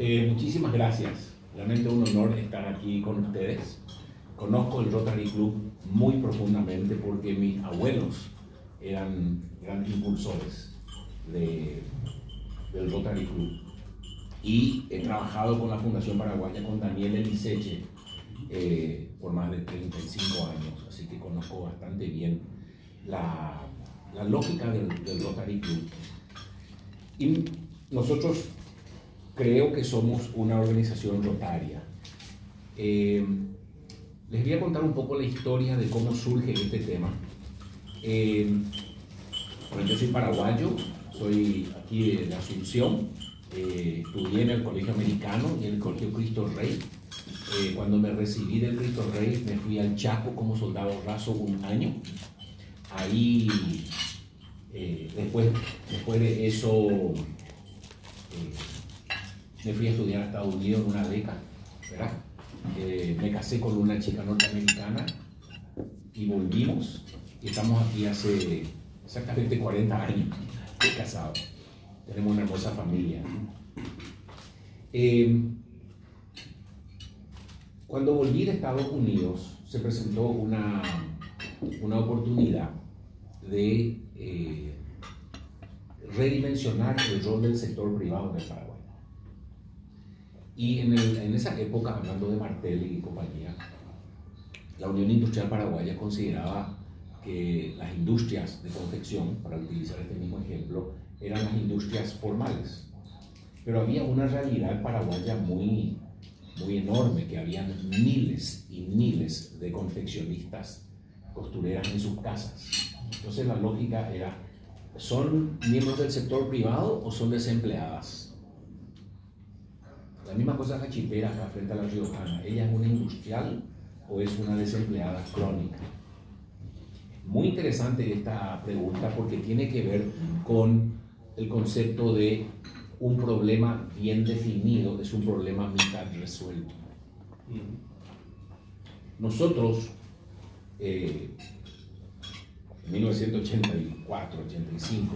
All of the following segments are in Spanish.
Muchísimas gracias. Realmente un honor estar aquí con ustedes. Conozco el Rotary Club muy profundamente porque mis abuelos eran grandes impulsores del Rotary Club. Y he trabajado con la Fundación Paraguaya, con Daniel Eliseche, por más de 35 años. Así que conozco bastante bien la lógica del Rotary Club. Y nosotros creo que somos una organización rotaria. Les voy a contar un poco la historia de cómo surge este tema. Bueno, yo soy paraguayo, soy aquí de Asunción, estudié en el Colegio Americano y en el Colegio Cristo Rey. Cuando me recibí del Cristo Rey me fui al Chaco como soldado raso un año. Ahí, después de eso, me fui a estudiar a Estados Unidos en una beca, ¿verdad? Me casé con una chica norteamericana y volvimos, y estamos aquí hace exactamente 40 años de casado. Tenemos una hermosa familia. Cuando volví de Estados Unidos se presentó una oportunidad de redimensionar el rol del sector privado en el Paraguay. Y en esa época, hablando de Martel y compañía, la Unión Industrial Paraguaya consideraba que las industrias de confección, para utilizar este mismo ejemplo, eran las industrias formales. Pero había una realidad paraguaya muy enorme, que habían miles y miles de confeccionistas costureras en sus casas. Entonces la lógica era, ¿son miembros del sector privado o son desempleadas? La misma cosa la chipera acá frente a la riojana. ¿Ella es una industrial o es una desempleada crónica? Muy interesante esta pregunta porque tiene que ver con el concepto de un problema bien definido, es un problema mitad resuelto. Nosotros, en 1984-85,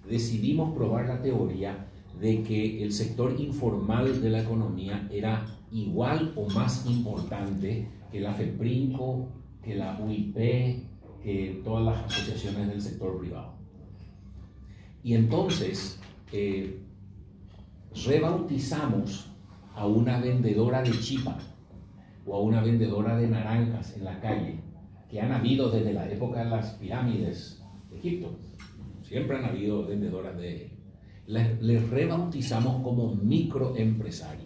decidimos probar la teoría de que el sector informal de la economía era igual o más importante que la FEPRINCO, que la UIP, que todas las asociaciones del sector privado. Y entonces rebautizamos a una vendedora de chipa o a una vendedora de naranjas en la calle, que han habido desde la época de las pirámides de Egipto. Siempre han habido vendedoras de... Les rebautizamos como microempresario.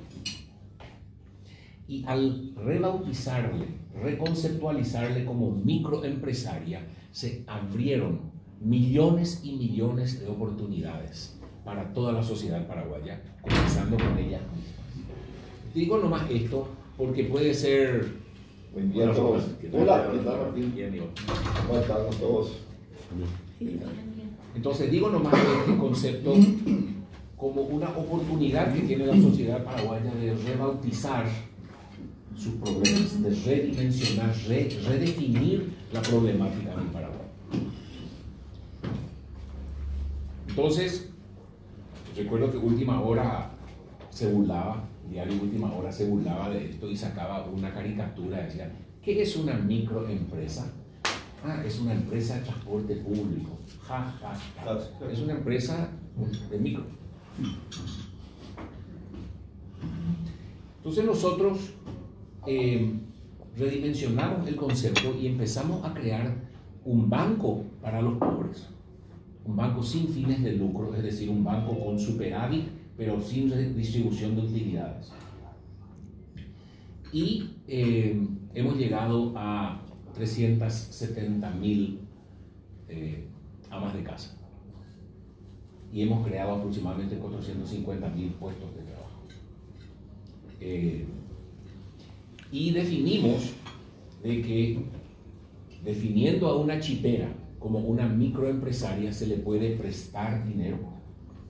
Y al rebautizarle, reconceptualizarle como microempresaria, se abrieron millones y millones de oportunidades para toda la sociedad paraguaya, comenzando con ella misma. Digo nomás esto porque puede ser... Buen día a todos. Hola, ¿qué tal, Martín? Bien, Dios. ¿Cómo están todos? Entonces digo nomás este concepto como una oportunidad que tiene la sociedad paraguaya de rebautizar sus problemas, de redimensionar, redefinir la problemática del Paraguay. Entonces, recuerdo que Última Hora se burlaba, Diario Última Hora se burlaba de esto y sacaba una caricatura, decía, ¿qué es una microempresa? Ah, es una empresa de transporte público. Ja, ja, ja. Es una empresa de micro. Entonces nosotros redimensionamos el concepto y empezamos a crear un banco para los pobres. Un banco sin fines de lucro, es decir, un banco con superávit, pero sin distribución de utilidades. Y hemos llegado a 370.000 amas de casa y hemos creado aproximadamente 450.000 puestos de trabajo. Y definimos de que, definiendo a una chipera como una microempresaria, se le puede prestar dinero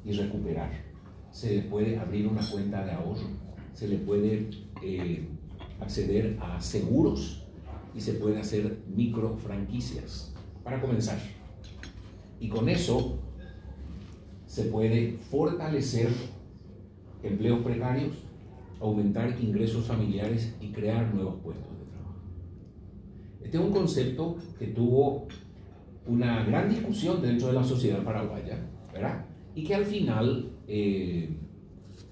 y recuperar, se le puede abrir una cuenta de ahorro, se le puede acceder a seguros y se pueden hacer micro franquicias para comenzar. Y con eso se puede fortalecer empleos precarios aumentar ingresos familiares y crear nuevos puestos de trabajo. Este es un concepto que tuvo una gran discusión dentro de la sociedad paraguaya, ¿verdad? Y que al final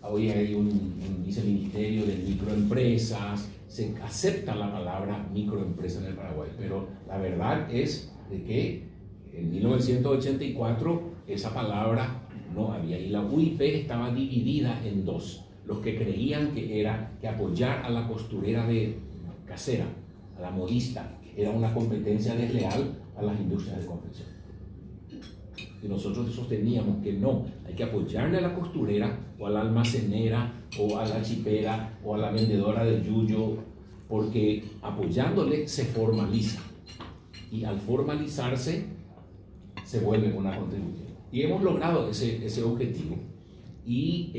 hoy hay un viceministerio de microempresas, se acepta la palabra microempresa en el Paraguay, pero la verdad es de que en 1984 esa palabra no había, y la UIP estaba dividida en dos: los que creían que era que apoyar a la costurera de casera, a la modista, era una competencia desleal a las industrias de confección. Y nosotros sosteníamos que no, hay que apoyarle a la costurera o a la almacenera o a la chipera o a la vendedora de yuyo, porque apoyándole se formaliza, y al formalizarse se vuelve una contribución. Y hemos logrado ese objetivo. Y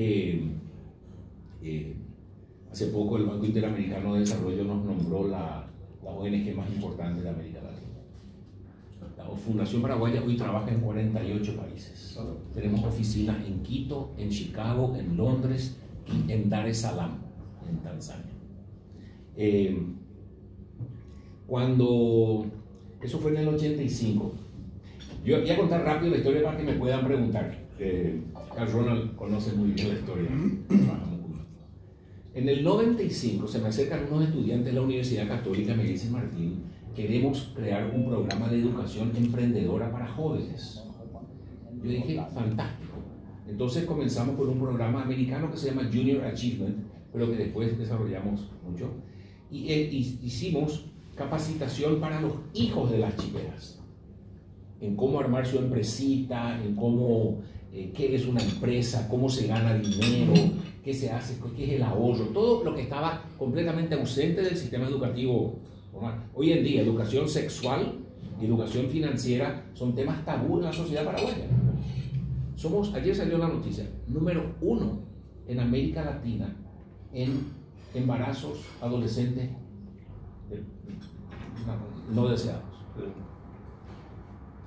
hace poco el Banco Interamericano de Desarrollo nos nombró la ONG más importante de América Latina. La Fundación Paraguaya hoy trabaja en 48 países. Tenemos oficinas en Quito, en Chicago, en Londres y en Dar es Salaam, en Tanzania. Eso fue en el 85. Yo voy a contar rápido la historia para que me puedan preguntar. Carl Ronald conoce muy bien la historia. Trabajamos juntos. En el 95 se me acercan unos estudiantes de la Universidad Católica, me dicen: Martín, queremos crear un programa de educación emprendedora para jóvenes. Yo dije, fantástico. Entonces comenzamos con un programa americano que se llama Junior Achievement, pero que después desarrollamos mucho. Y hicimos capacitación para los hijos de las chiperas, en cómo armar su empresita, en cómo, qué es una empresa, cómo se gana dinero, qué se hace, qué es el ahorro, todo lo que estaba completamente ausente del sistema educativo. Hoy en día, educación sexual y educación financiera son temas tabú en la sociedad paraguaya. Ayer salió la noticia, número 1 en América Latina en embarazos adolescentes no deseados.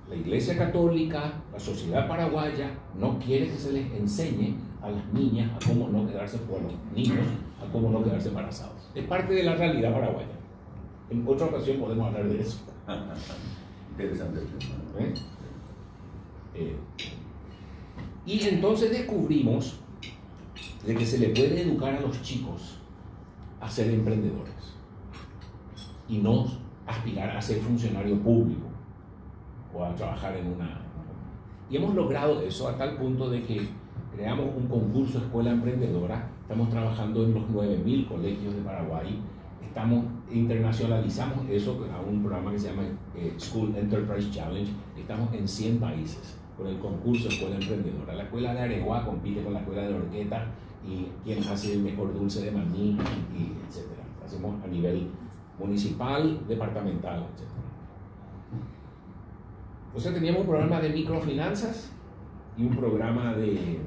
La Iglesia Católica, la sociedad paraguaya no quiere que se les enseñe a las niñas a cómo no quedarse, bueno, niños, a cómo no quedarse embarazados. Es parte de la realidad paraguaya. En otra ocasión podemos hablar de eso. Interesante. Y entonces descubrimos de que se le puede educar a los chicos a ser emprendedores y no aspirar a ser funcionario público o a trabajar en una... Y hemos logrado eso a tal punto de que creamos un concurso Escuela Emprendedora. Estamos trabajando en los 9.000 colegios de Paraguay. Internacionalizamos eso a un programa que se llama School Enterprise Challenge. Estamos en 100 países con el concurso Escuela Emprendedora. La escuela de Areguá compite con la escuela de Orqueta y quién hace el mejor dulce de maní, y etc. Hacemos a nivel municipal, departamental, etc. Entonces teníamos un programa de microfinanzas y un programa de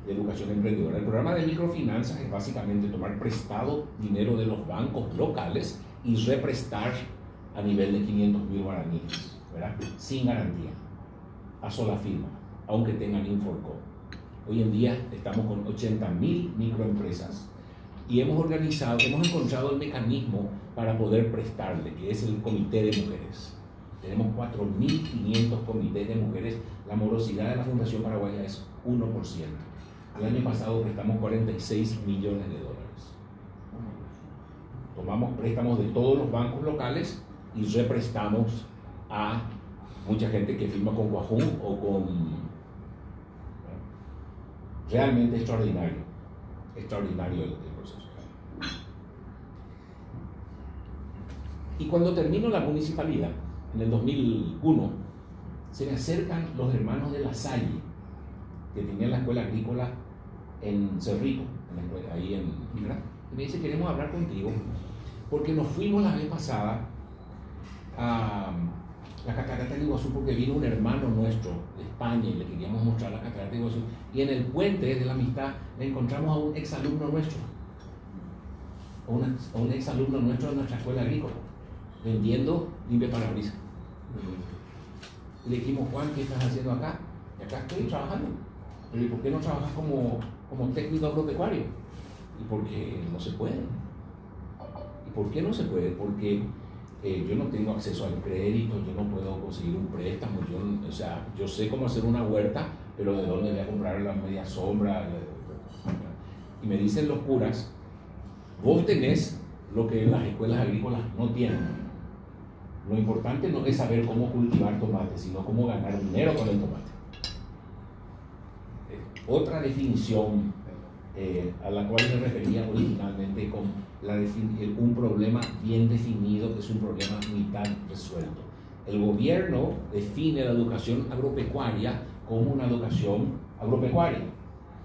educación emprendedora. El programa de microfinanzas es básicamente tomar prestado dinero de los bancos locales y represtar a nivel de 500.000 guaraníes, ¿verdad? Sin garantía, a sola firma, aunque tengan Inforcom. Hoy en día estamos con 80.000 microempresas y hemos encontrado el mecanismo para poder prestarle, que es el Comité de Mujeres. Tenemos 4.500 comités de mujeres. La morosidad de la Fundación Paraguaya es 1%. El año pasado prestamos 46 millones de dólares. Tomamos préstamos de todos los bancos locales y represtamos a mucha gente que firma con Coajún o con... Realmente extraordinario el proceso. Y cuando termino la municipalidad, en el 2001, se me acercan los hermanos de La Salle, que tenían la escuela agrícola en Cerrito, ahí en Migra, y me dice: queremos hablar contigo, porque nos fuimos la vez pasada a la Catarata del Iguazú, porque vino un hermano nuestro de España y le queríamos mostrar la Catarata del Iguazú, y en el puente de la amistad encontramos a un exalumno nuestro, a un exalumno nuestro de nuestra escuela agrícola, vendiendo limpiaparabrisas. Y le dijimos: Juan, ¿qué estás haciendo acá? Y acá estoy trabajando. Pero ¿y por qué no trabajas como técnico agropecuario? Y porque no se puede. ¿Y por qué no se puede? Porque yo no tengo acceso al crédito, yo no puedo conseguir un préstamo, o sea, yo sé cómo hacer una huerta, pero ¿de dónde voy a comprar la media sombra? Y me dicen los curas, vos tenés lo que las escuelas agrícolas no tienen. Lo importante no es saber cómo cultivar tomate, sino cómo ganar dinero con el tomate. Otra definición a la cual me refería originalmente con un problema bien definido es un problema mitad resuelto. El gobierno define la educación agropecuaria como una educación agropecuaria,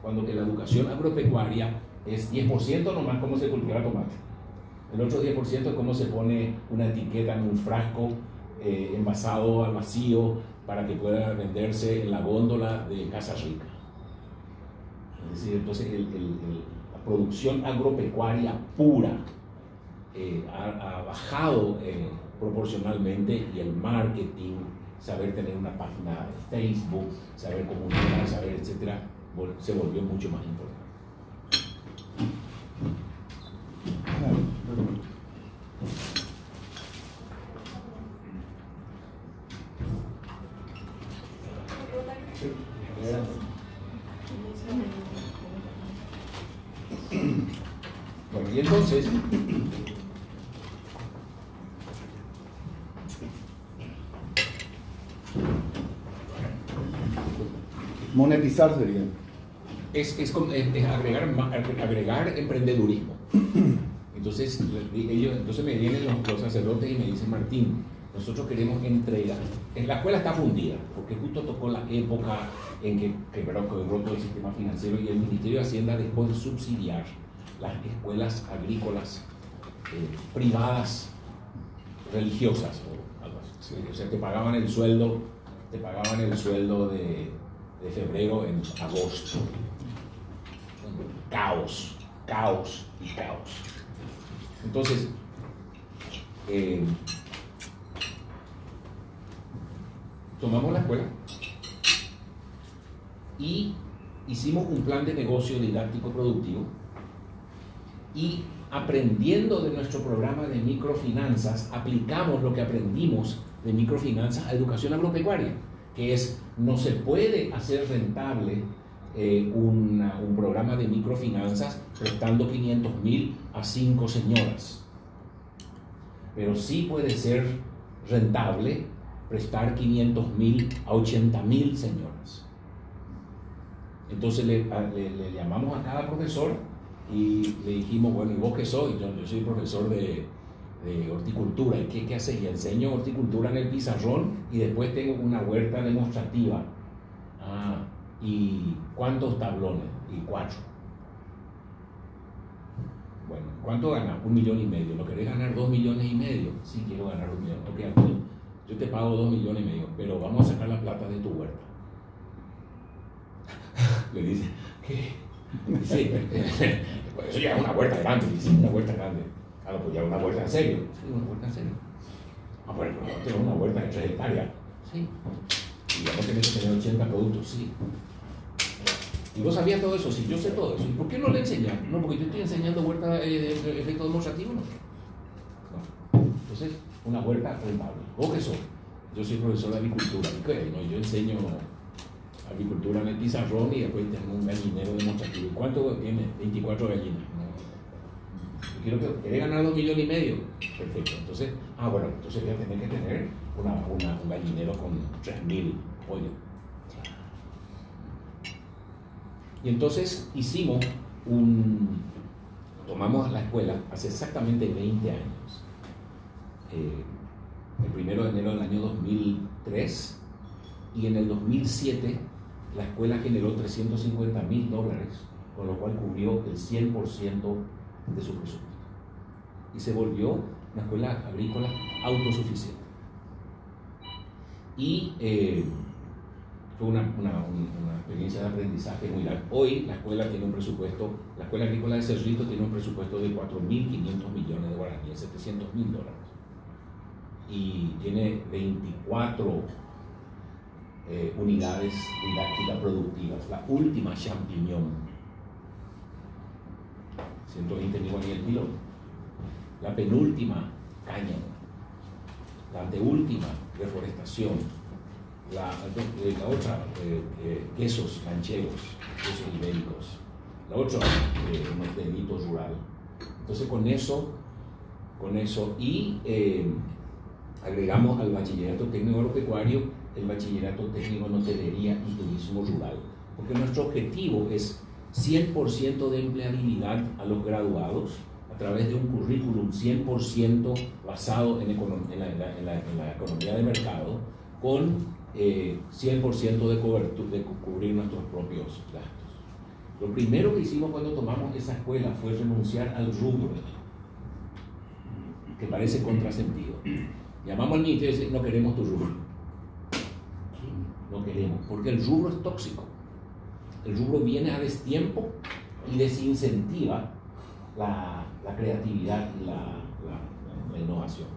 cuando que la educación agropecuaria es 10% nomás cómo se cultiva tomate. El otro 10% es cómo se pone una etiqueta en un frasco envasado al vacío para que pueda venderse en la góndola de Casa Rica. Es decir, entonces la producción agropecuaria pura ha bajado proporcionalmente, y el marketing, saber tener una página de Facebook, saber comunicar, saber etcétera, se volvió mucho más importante. Bueno, y entonces monetizar sería. Es agregar emprendedurismo. Entonces me vienen los sacerdotes y me dicen, Martín, nosotros queremos entregar. En la escuela está fundida, porque justo tocó la época en que quebró todo el sistema financiero y el Ministerio de Hacienda dejó de subsidiar las escuelas agrícolas privadas religiosas o algo así. Sí. O sea, te pagaban el sueldo de febrero en agosto. Caos. Entonces, tomamos la escuela y hicimos un plan de negocio didáctico productivo, y aprendiendo de nuestro programa de microfinanzas, aplicamos lo que aprendimos de microfinanzas a educación agropecuaria, que es, no se puede hacer rentable un programa de microfinanzas prestando 500.000 a 5 señoras, pero sí puede ser rentable prestar 500.000 a 80.000 señoras. Entonces le llamamos a cada profesor y le dijimos, bueno, ¿y vos qué soy? Yo soy profesor de horticultura. ¿Y qué haces? Y enseño horticultura en el pizarrón, y después tengo una huerta demostrativa. ¿Y cuántos tablones? Y 4. Bueno, ¿cuánto ganas? 1,5 millones. ¿Lo querés ganar 2,5 millones? Sí, quiero ganar 1 millón. Ok, yo te pago 2,5 millones, pero vamos a sacar la plata de tu huerta. Le dice, ¿qué? Sí, pues eso ya es una huerta grande. Dice, una huerta grande. Claro, pues ya es una huerta en serio. Sí, una huerta en serio. Bueno, pero tengo una huerta de 3 hectáreas. Sí. Y ya no tenés que tener 80 productos. Sí. ¿Y vos sabías todo eso? Sí, yo sé todo eso. ¿Y por qué no le enseñas? No, porque yo estoy enseñando huerta de efecto demostrativo. No. Entonces, una huerta rentable. ¿Vos qué sos? Yo soy profesor de agricultura. ¿Y qué? No, yo enseño agricultura en el pizarrón y después tengo un gallinero demostrativo. ¿Cuánto tiene? 24 gallinas. Yo ¿querés ganar 2,5 millones? Perfecto. Entonces, bueno, entonces voy a tener que tener un gallinero con 3,000 pollos. Y entonces tomamos la escuela hace exactamente 20 años. El 1 de enero del año 2003, y en el 2007 la escuela generó $350,000, con lo cual cubrió el 100% de su presupuesto. Y se volvió una escuela agrícola autosuficiente. Y fue una experiencia de aprendizaje muy larga. Hoy la escuela tiene un presupuesto, la escuela agrícola de Cerrito tiene un presupuesto de 4.500 millones de guaraníes, $700,000. Y tiene 24 unidades didácticas productivas. La última champiñón 120 ni el kilo. La penúltima, cáñamo. La anteúltima, reforestación. La otra, quesos manchegos, quesos ibéricos. La otra, delito rural. Entonces con eso y agregamos al bachillerato técnico agropecuario el bachillerato técnico en hotelería y turismo rural, porque nuestro objetivo es 100% de empleabilidad a los graduados a través de un currículum 100% basado en la economía de mercado, con 100% de cobertura, de cubrir nuestros propios gastos. Lo primero que hicimos cuando tomamos esa escuela fue renunciar al rubro, que parece contrasentido. Llamamos al ministerio y decimos, no queremos tu rubro. No queremos, porque el rubro es tóxico. El rubro viene a destiempo y desincentiva la creatividad y la innovación.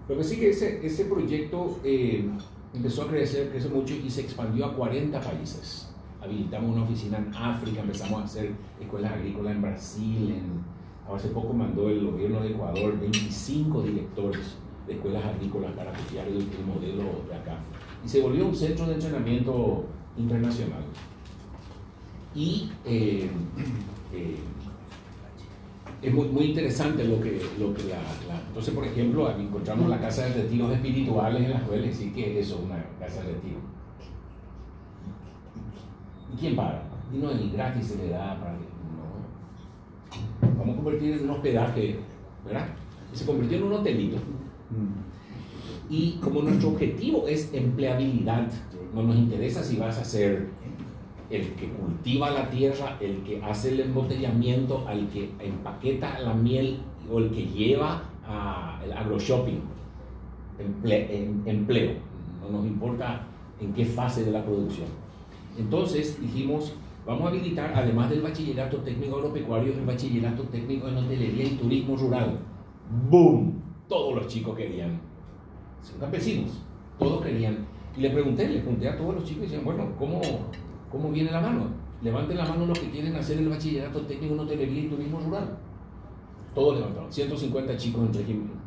Lo que sí que ese proyecto empezó a crecer mucho y se expandió a 40 países. Habilitamos una oficina en África, empezamos a hacer escuelas agrícolas en Brasil. Hace poco mandó el gobierno de Ecuador 25 directores de escuelas agrícolas para copiar el modelo de acá. Y se volvió un centro de entrenamiento internacional. Y es muy interesante lo que entonces, por ejemplo, aquí encontramos la casa de retiros espirituales en la escuela. Y sí, ¿qué es eso, una casa de retiro? ¿Y quién paga? Y no es gratis, se le da para que no. Vamos a convertir en un hospedaje, ¿verdad? Y se convirtió en un hotelito. Y como nuestro objetivo es empleabilidad, no nos interesa si vas a ser el que cultiva la tierra, el que hace el embotellamiento, el que empaqueta la miel o el que lleva al agroshopping. Empleo. No nos importa en qué fase de la producción. Entonces dijimos, vamos a habilitar, además del bachillerato técnico agropecuario, el bachillerato técnico en hotelería y turismo rural. ¡Boom! Todos los chicos querían. Son campesinos, todos querían. Y le pregunté a todos los chicos y decían, bueno, ¿cómo viene la mano? Levanten la mano los que quieren hacer el bachillerato técnico en hotelería y turismo rural. Todos levantaron, 150 chicos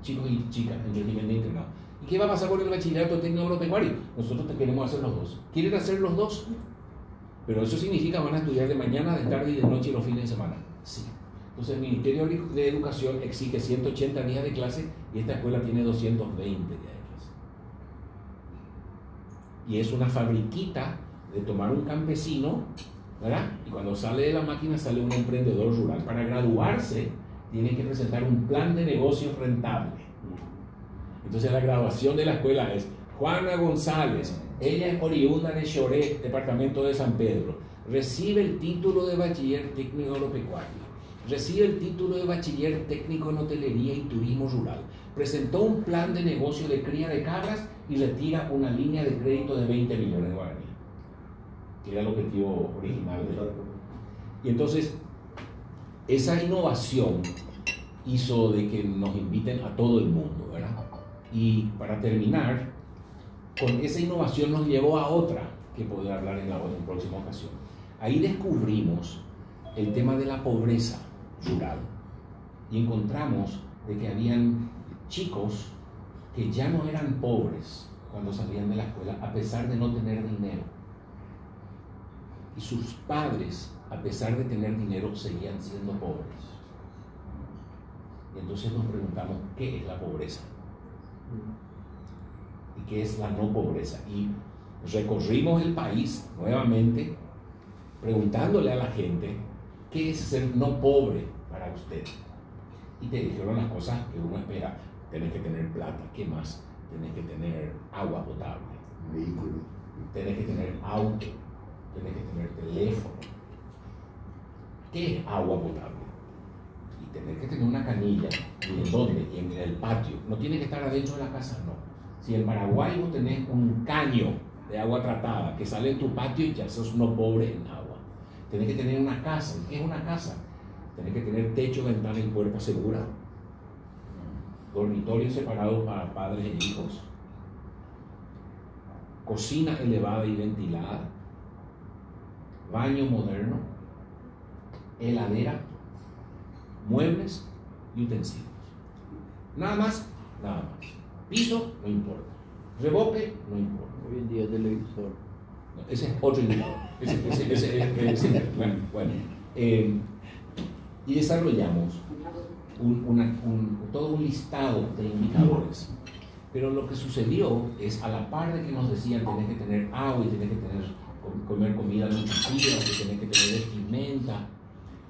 y chicas en régimen de internado. ¿Y qué va a pasar con el bachillerato técnico agropecuario? Nosotros queremos hacer los dos. ¿Quieren hacer los dos? Pero eso significa van a estudiar de mañana, de tarde y de noche y los fines de semana. Sí. Entonces el Ministerio de Educación exige 180 días de clase y esta escuela tiene 220 días de clase. Y es una fabriquita de tomar un campesino, ¿verdad? Y cuando sale de la máquina sale un emprendedor rural. Para graduarse tiene que presentar un plan de negocios rentable. Entonces la graduación de la escuela es Juana González, ella es oriunda de Choré, departamento de San Pedro, recibe el título de bachiller técnico agropecuario, recibe el título de bachiller técnico en hotelería y turismo rural, presentó un plan de negocio de cría de cabras y retira una línea de crédito de 20 millones de guaraníes, que era el objetivo original. Y entonces esa innovación hizo de que nos inviten a todo el mundo, ¿verdad? Y para terminar, con esa innovación nos llevó a otra que podré hablar en próxima ocasión. Ahí descubrimos el tema de la pobreza rural y encontramos de que habían chicos que ya no eran pobres cuando salían de la escuela a pesar de no tener dinero, y sus padres, a pesar de tener dinero, seguían siendo pobres. Y entonces nos preguntamos, ¿qué es la pobreza? ¿Y qué es la no pobreza? Y recorrimos el país nuevamente preguntándole a la gente, ¿qué es ser no pobre para usted? Y te dijeron las cosas que uno espera. Tenés que tener plata, ¿qué más? Tenés que tener agua potable, vehículo, tenés que tener auto, tenés que tener teléfono. ¿Qué es agua potable? Y tenés que tener una canilla. ¿Y en dónde? Y en el patio. No tiene que estar adentro de la casa, no. Si en Paraguay vos tenés un caño de agua tratada que sale en tu patio, ya sos no pobre en agua. Tenés que tener una casa. ¿Qué es una casa? Tenés que tener techo, ventana y puerta segura. Dormitorio separado para padres e hijos. Cocina elevada y ventilada. Baño moderno. Heladera. muebles y utensilios. Nada más, nada más. Piso, no importa. Reboque, no importa. Hoy en día televisor. No, ese es otro indicador. Bueno, y desarrollamos todo un listado de indicadores. Pero lo que sucedió es, a la par de que nos decían tenés que tener agua y tenés que comer comida nutritiva, que tenés que tener vestimenta,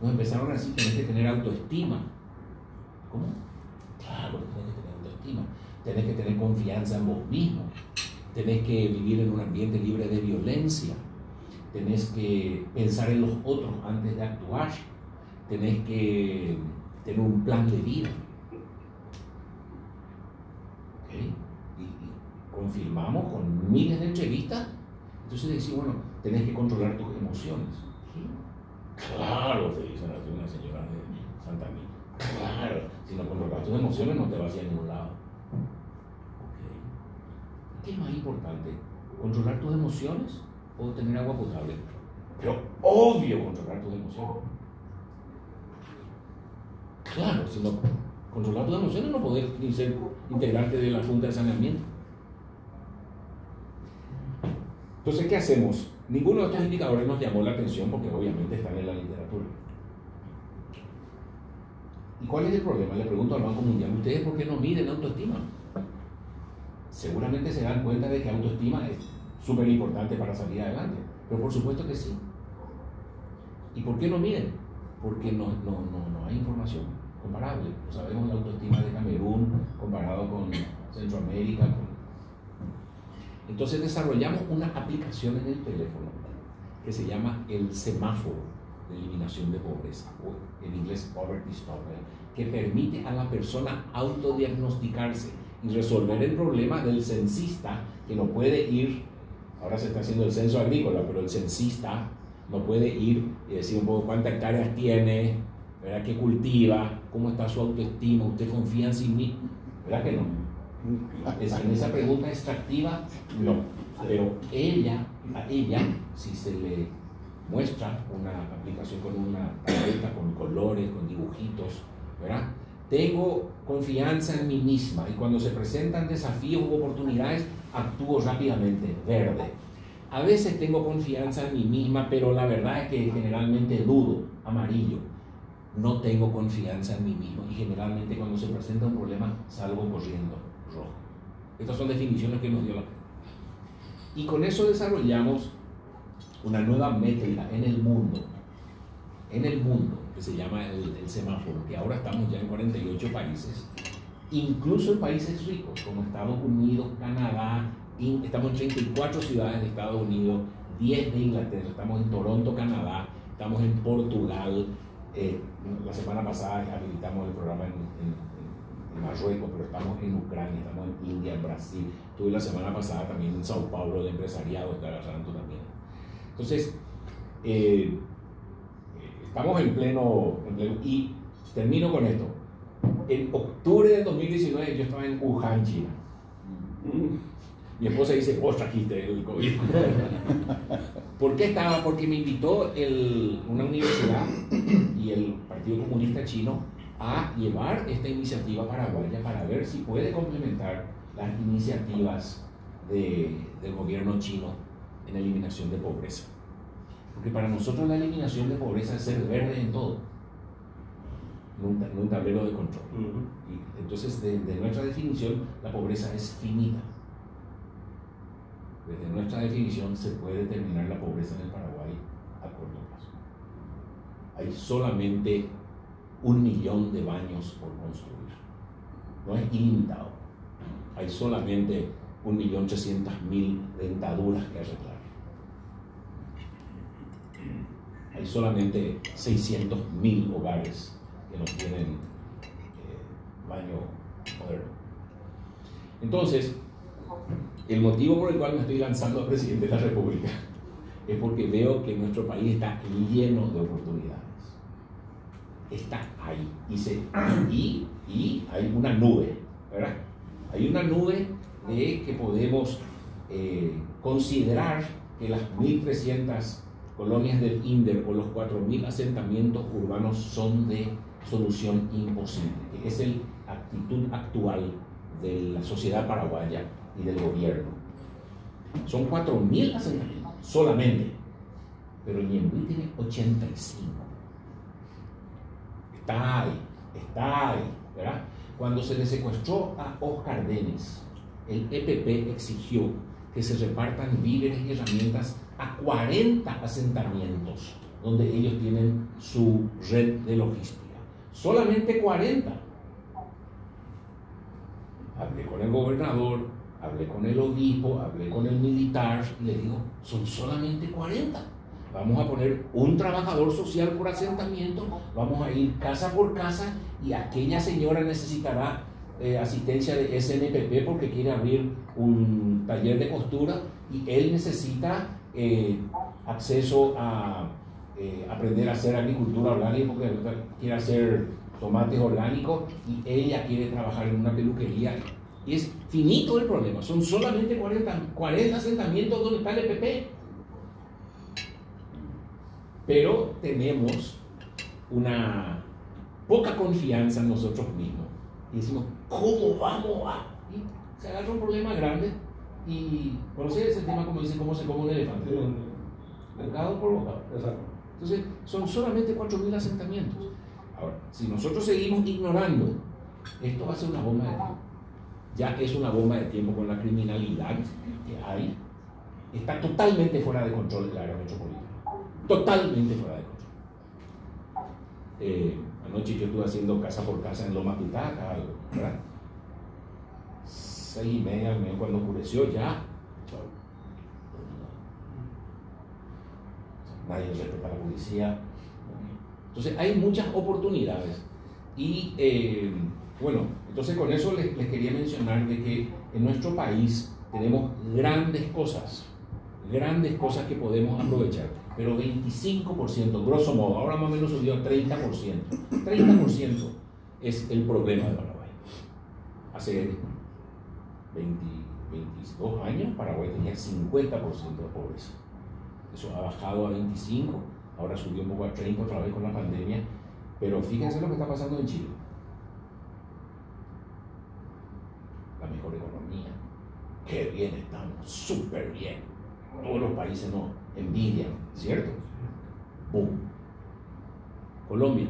nos empezaron a decir tenés que tener autoestima. ¿Cómo? Claro, tenés que tener autoestima. Tenés que tener confianza en vos mismo. Tenés que vivir en un ambiente libre de violencia. Tenés que pensar en los otros antes de actuar. Tenés que tener un plan de vida. ¿Okay? Y confirmamos con miles de entrevistas. Entonces decimos, bueno, tenés que controlar tus emociones. ¿Sí? Claro, te dicen así una señora de Santa Mía. Claro, si no controlas tus emociones no te vas a ir a ningún lado. ¿Qué es más importante? ¿Controlar tus emociones o tener agua potable? Pero obvio controlar tus emociones. Claro, si no controlar tus emociones no podés ni ser integrante de la Junta de Saneamiento. Entonces, ¿qué hacemos? Ninguno de estos indicadores nos llamó la atención porque obviamente están en la literatura. ¿Y cuál es el problema? Le pregunto al Banco Mundial, ¿ustedes por qué no miden autoestima? Seguramente se dan cuenta de que autoestima es súper importante para salir adelante, pero por supuesto que sí. ¿Y por qué no miden? Porque no hay información comparable. No sabemos la autoestima de Camerún comparado con Centroamérica. Entonces desarrollamos una aplicación en el teléfono que se llama el semáforo de eliminación de pobreza, o en inglés Poverty Stopper, que permite a la persona autodiagnosticarse y resolver el problema del censista que no puede ir. Ahora se está haciendo el censo agrícola, pero el censista no puede ir y decir un poco cuántas hectáreas tiene, ¿verdad? ¿Qué cultiva? ¿Cómo está su autoestima? ¿Usted confía en sí mismo? ¿Verdad que no? En esa pregunta extractiva, no. Pero a ella, si se le muestra una aplicación con una tableta, con colores, con dibujitos, ¿verdad? Tengo confianza en mí misma y cuando se presentan desafíos u oportunidades, actúo rápidamente, verde. A veces tengo confianza en mí misma, pero la verdad es que generalmente dudo, amarillo. No tengo confianza en mí mismo y generalmente cuando se presenta un problema salgo corriendo, rojo. Estas son definiciones que nos dio la gente. Y con eso desarrollamos una nueva métrica en el mundo, que se llama el semáforo, que ahora estamos ya en 48 países, incluso en países ricos como Estados Unidos, Canadá, estamos en 34 ciudades de Estados Unidos, 10 de Inglaterra, estamos en Toronto, Canadá, estamos en Portugal, la semana pasada habilitamos el programa en Marruecos, pero estamos en Ucrania, estamos en India, en Brasil, estuve la semana pasada también en Sao Paulo, el empresariado está agarrando también. Entonces, estamos en pleno, y termino con esto. En octubre de 2019 yo estaba en Wuhan, China. Mi esposa dice, vos trajiste el COVID. ¿Por qué estaba? Porque me invitó una universidad y el Partido Comunista Chino a llevar esta iniciativa paraguaya para ver si puede complementar las iniciativas del gobierno chino en eliminación de pobreza. Porque para nosotros la eliminación de pobreza es ser verde en todo, en un tablero de control. Y entonces, de nuestra definición, la pobreza es finita. Desde nuestra definición se puede determinar la pobreza en el Paraguay a corto plazo. Hay solamente 1 millón de baños por construir. No es ilimitado. Hay solamente 1.300.000 dentaduras que arreglar. Hay solamente 600.000 hogares que no tienen baño moderno. Entonces, el motivo por el cual me estoy lanzando a presidente de la República es porque veo que nuestro país está lleno de oportunidades. Está ahí. Y hay una nube, ¿verdad? Hay una nube de que podemos considerar que las 1.300 colonias del INDER o los 4.000 asentamientos urbanos son de solución imposible, que es la actitud actual de la sociedad paraguaya y del gobierno. Son 4.000 asentamientos solamente, pero Ñemby tiene 85. Está ahí, ¿verdad? Cuando se le secuestró a Oscar Denis, el EPP exigió que se repartan víveres y herramientas a 40 asentamientos donde ellos tienen su red de logística. Solamente 40. Hablé con el gobernador, hablé con el obispo, hablé con el militar y le digo, son solamente 40. Vamos a poner un trabajador social por asentamiento, vamos a ir casa por casa y aquella señora necesitará asistencia de SNPP porque quiere abrir un taller de costura y él necesita acceso a aprender a hacer agricultura orgánica porque quiere hacer tomates orgánicos y ella quiere trabajar en una peluquería. Y es finito el problema, son solamente 40 asentamientos donde está el EPP. Pero tenemos una poca confianza en nosotros mismos. Y decimos, ¿cómo vamos a? Y se agarra un problema grande y conocer ese tema, como dicen, cómo se come un elefante. Bocado por bocado. Exacto. Entonces, son solamente 4.000 asentamientos. Ahora, si nosotros seguimos ignorando, esto va a ser una bomba de tiempo. Ya es una bomba de tiempo con la criminalidad que hay. Está totalmente fuera de control del área metropolitana. Totalmente fuera de control. Anoche yo estuve haciendo casa por casa en Loma Pitaca, ¿verdad? 6:30, cuando oscureció ya. Nadie respeta a la policía. Entonces hay muchas oportunidades. Y bueno, entonces con eso les quería mencionar de que en nuestro país tenemos grandes cosas que podemos aprovechar. Pero 25%, grosso modo, ahora más o menos subió a 30%. 30% es el problema de Paraguay. Hace 22 años Paraguay tenía 50% de pobreza. Eso ha bajado a 25%, ahora subió un poco a 30% otra vez con la pandemia. Pero fíjense lo que está pasando en Chile. La mejor economía. Qué bien estamos, súper bien. Todos los países nos envidian, ¿cierto? ¡Bum! Colombia.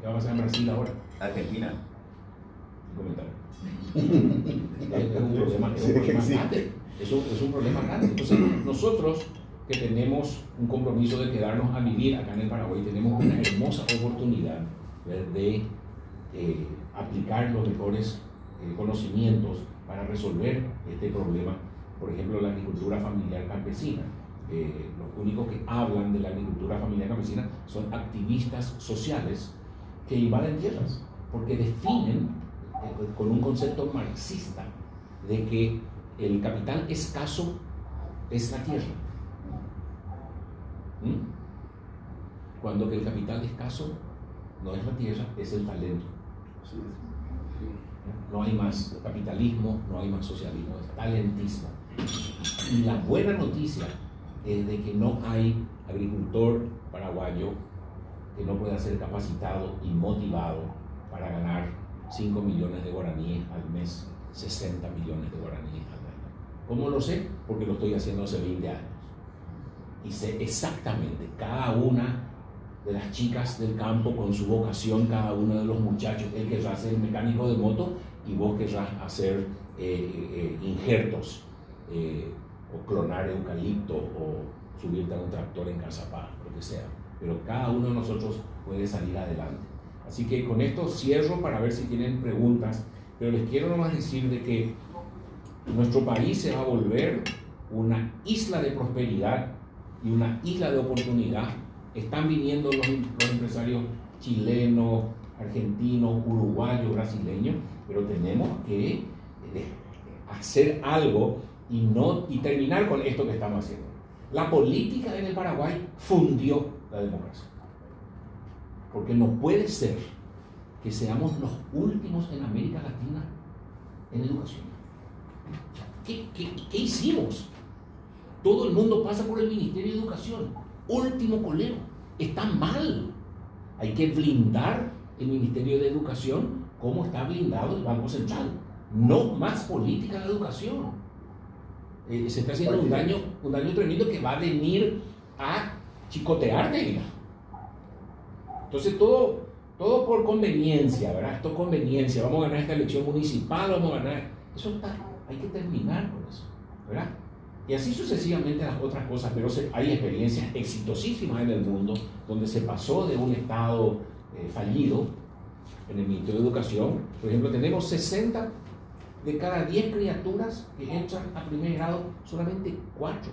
¿Qué va a pasar en Brasil ahora? Argentina. Comentario. Es un problema grande. Es un problema grande. Entonces, nosotros que tenemos un compromiso de quedarnos a vivir acá en el Paraguay, tenemos una hermosa oportunidad de aplicar los mejores conocimientos para resolver este problema. Por ejemplo, la agricultura familiar campesina. Los únicos que hablan de la agricultura familiar campesina son activistas sociales que invaden tierras, porque definen con un concepto marxista de que el capital escaso es la tierra. Cuando que el capital escaso no es la tierra, es el talento. No hay más capitalismo, no hay más socialismo, es talentismo. Y la buena noticia es de que no hay agricultor paraguayo que no pueda ser capacitado y motivado para ganar 5 millones de guaraníes al mes, 60 millones de guaraníes al año. ¿Cómo lo sé? Porque lo estoy haciendo hace 20 años. Y sé exactamente cada una de las chicas del campo con su vocación, cada uno de los muchachos. Él querrá ser mecánico de moto y vos querrás hacer injertos o clonar eucalipto o subirte a un tractor en Cazapá, lo que sea. Pero cada uno de nosotros puede salir adelante. Así que con esto cierro para ver si tienen preguntas, pero les quiero nomás decir de que nuestro país se va a volver una isla de prosperidad y una isla de oportunidad. Están viniendo los empresarios chilenos, argentinos, uruguayos, brasileños, pero tenemos que hacer algo y terminar con esto que estamos haciendo. La política en el Paraguay fundió la democracia. Porque no puede ser que seamos los últimos en América Latina en educación. ¿Qué hicimos? Todo el mundo pasa por el Ministerio de Educación. Último colero. Está mal. Hay que blindar el Ministerio de Educación como está blindado el Banco Central. No más política de educación. Se está haciendo un daño tremendo que va a venir a chicotear, diga. Entonces todo por conveniencia, ¿verdad? Esto es conveniencia. Vamos a ganar esta elección municipal, vamos a ganar. Eso está, hay que terminar con eso, ¿verdad? Y así sucesivamente las otras cosas, pero hay experiencias exitosísimas en el mundo donde se pasó de un Estado fallido en el Ministerio de Educación. Por ejemplo, tenemos 60 de cada 10 criaturas que entran a primer grado, solamente 4.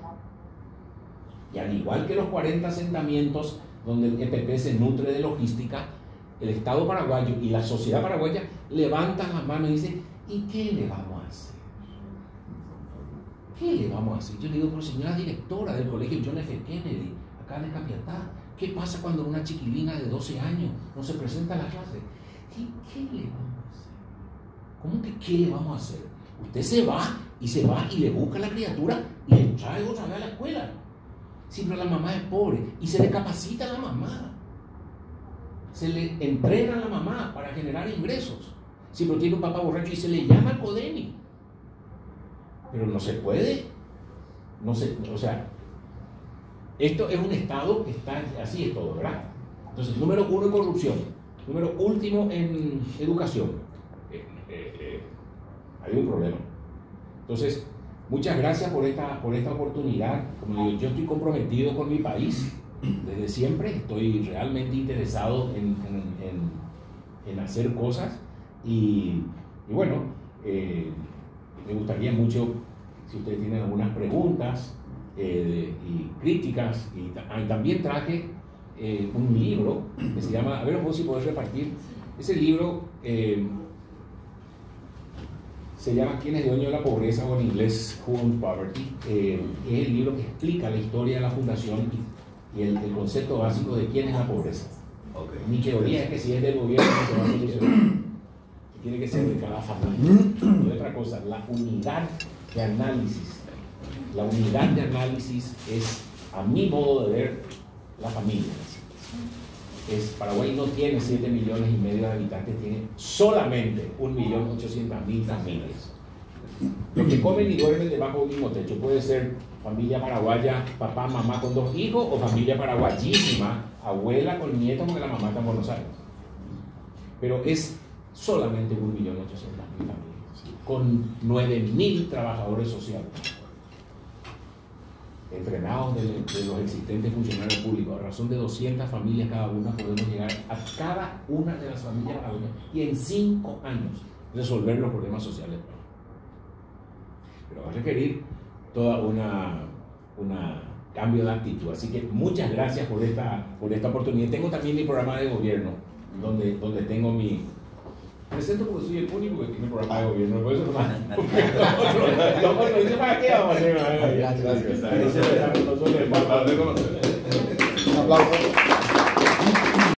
Y al igual que los 40 asentamientos donde el EPP se nutre de logística, el Estado paraguayo y la sociedad paraguaya levantan las manos y dicen, ¿y qué le vamos a hacer? ¿Qué le vamos a hacer? Yo le digo, pero señora directora del colegio John F. Kennedy, acá de Capiatá, ¿qué pasa cuando una chiquilina de 12 años no se presenta a la clase? ¿Y qué le vamos a hacer? ¿Cómo que qué le vamos a hacer? Usted se va y le busca a la criatura y le trae otra vez a la escuela. Sí, pero la mamá es pobre y se le capacita a la mamá. Se le entrena a la mamá para generar ingresos. Sí, pero tiene un papá borracho y se le llama al CODENI. Pero no se puede. No se, o sea, esto es un Estado que está así, es todo, ¿verdad? Entonces, número 1 corrupción. Número último en educación. Hay un problema. Entonces, muchas gracias por esta oportunidad. Como digo, yo estoy comprometido con mi país desde siempre. Estoy realmente interesado en hacer cosas. Y bueno, me gustaría mucho, si ustedes tienen algunas preguntas y críticas. Y también traje un libro que se llama, a ver si podés repartir. Ese libro se llama ¿Quién es dueño de la pobreza? O en inglés Who Owns Poverty. Es el libro que explica la historia de la fundación y el concepto básico de quién es la pobreza. Okay. Mi teoría es que si es del gobierno no se va a solucionar. Tiene que ser de cada familia. Y otra cosa, la unidad de análisis. La unidad de análisis es, a mi modo de ver, la familia. Paraguay no tiene 7,5 millones de habitantes, tiene solamente 1.800.000 familias. Los que comen y duermen debajo del mismo techo. Puede ser familia paraguaya, papá, mamá con 2 hijos, o familia paraguayísima, abuela con nietos porque la mamá está en Buenos Aires. Pero es solamente 1.800.000 familias, con 9.000 trabajadores sociales, entrenados de los existentes funcionarios públicos. A razón de 200 familias cada una, podemos llegar a cada una de las familias y en 5 años resolver los problemas sociales. Pero va a requerir toda una cambio de actitud. Así que muchas gracias por esta oportunidad. Tengo también mi programa de gobierno, donde tengo mi... Presento porque soy el único que tiene programa de gobierno, por eso no más. Lo hice para qué vamos a hacer. Gracias. Un aplauso.